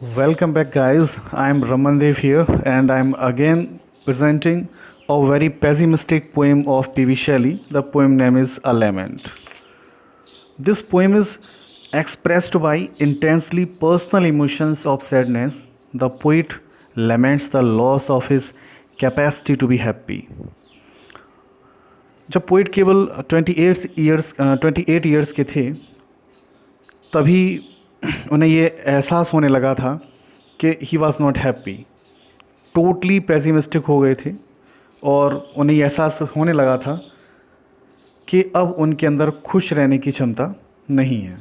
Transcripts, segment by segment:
Welcome back, guys. I'm Ramandev here, and I'm again presenting a very pessimistic poem of P.V. Shelley. The poem name is A Lament. This poem is expressed by intensely personal emotions of sadness. The poet laments the loss of his capacity to be happy. जब poet केवल 28 years के थे तभी उन्हें ये एहसास होने लगा था कि he was not happy. Totally pessimistic हो गए थे और उन्हें ये एहसास होने लगा था कि अब उनके अंदर खुश रहने की क्षमता नहीं है।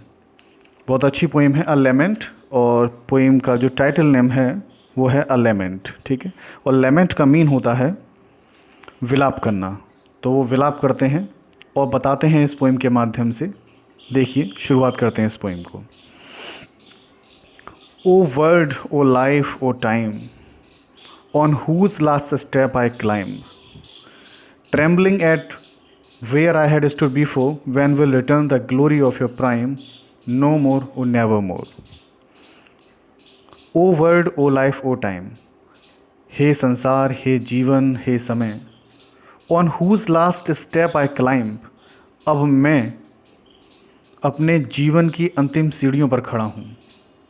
बहुत अच्छी पोएम है अ लेमेंट, और पोएम का जो टाइटल नेम है वो है अ लेमेंट, ठीक है। और लेमेंट का मीन होता है विलाप करना। तो वो विलाप करते हैं और बताते हैं इस पोएम के माध्यम से। देखिए, शुरुआत करते हैं इस पोएम को। O word, O life, O time, on whose last step I climb, trembling at where I had stood before, when will return the glory of your prime, no more, O nevermore. O word, O life, O time, हे संसार, हे जीवन, हे समय, on whose last step I climb, अब मैं अपने जीवन की अंतिम सीढ़ियों पर खड़ा हूँ।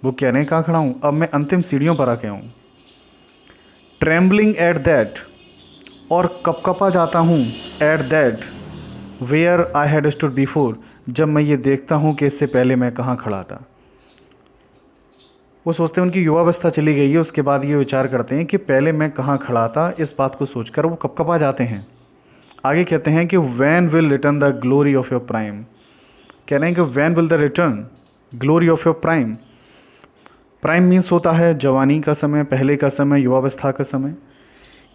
वो कह रहे हैं कहाँ खड़ा हूँ, अब मैं अंतिम सीढ़ियों पर आके हूँ। ट्रेम्बलिंग एट दैट, और कपकपा जाता हूँ at that where I had stood before, जब मैं ये देखता हूँ कि इससे पहले मैं कहाँ खड़ा था। वो सोचते हैं उनकी युवावस्था चली गई है, उसके बाद ये विचार करते हैं कि पहले मैं कहाँ खड़ा था। इस बात को सोचकर वो कपकपा जाते हैं। आगे कहते हैं कि van will return the glory of your prime, कह रहे हैं कि van will the return glory of your prime. Prime means होता है जवानी का समय, पहले का समय, युवावस्था का समय,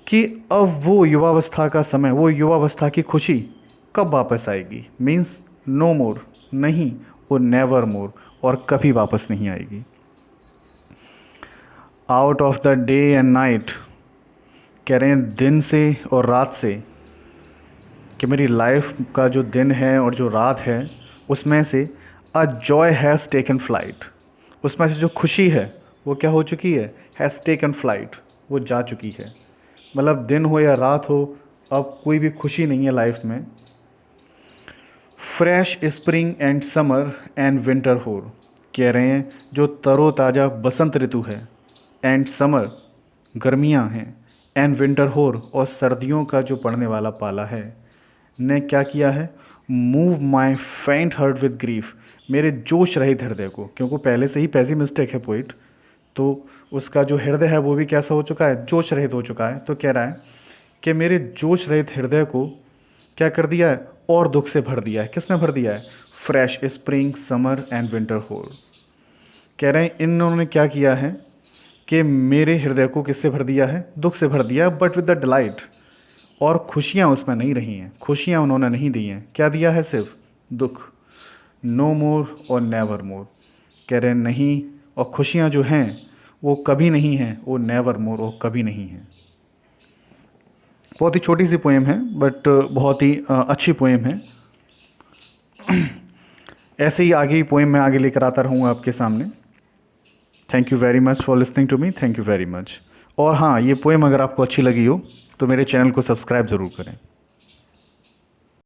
कि अब वो युवावस्था का समय, वो युवावस्था की खुशी कब वापस आएगी। मीन्स नो मोर, नहीं, वो नेवर मोर, और कभी वापस नहीं आएगी। Out of the day and night, कह रहे हैं दिन से और रात से, कि मेरी लाइफ का जो दिन है और जो रात है उसमें से a joy has taken flight, उसमें से जो खुशी है वो क्या हो चुकी है, हैज़ टेकन फ्लाइट, वो जा चुकी है। मतलब दिन हो या रात हो, अब कोई भी खुशी नहीं है लाइफ में। Fresh spring and summer and winter होर, कह रहे हैं जो तरोताज़ा बसंत ऋतु है, एंड समर गर्मियां हैं, एंड विंटर होर और सर्दियों का जो पड़ने वाला पाला है, ने क्या किया है, मूव माई फेंट हर्ट विद ग्रीफ, मेरे जोश रहित हृदय को, क्योंकि पहले से ही पेसिमिस्टिक है पोइट, तो उसका जो हृदय है वो भी कैसा हो चुका है, जोश रहित हो चुका है। तो कह रहा है कि मेरे जोश रहित हृदय को क्या कर दिया है, और दुख से भर दिया है। किसने भर दिया है, fresh spring summer and winter whole. कह रहे हैं इन्होंने क्या किया है कि मेरे हृदय को किससे भर दिया है, दुख से भर दिया, बट विद द डिलाइट, और खुशियाँ उसमें नहीं रही हैं, खुशियाँ उन्होंने नहीं दी हैं। क्या दिया है, सिर्फ दुख। नो मोर और नेवर मोर, कह रहे हैं नहीं, और खुशियाँ जो हैं वो कभी नहीं हैं, वो नेवर मोर, वो कभी नहीं हैं। बहुत ही छोटी सी पोएम है, बट बहुत ही अच्छी पोएम है। ऐसे ही आगे ही पोएम मैं आगे लेकर आता रहूँगा आपके सामने। Thank you very much for listening to me, thank you very much. और हाँ, ये पोएम अगर आपको अच्छी लगी हो तो मेरे चैनल को सब्सक्राइब ज़रूर करें।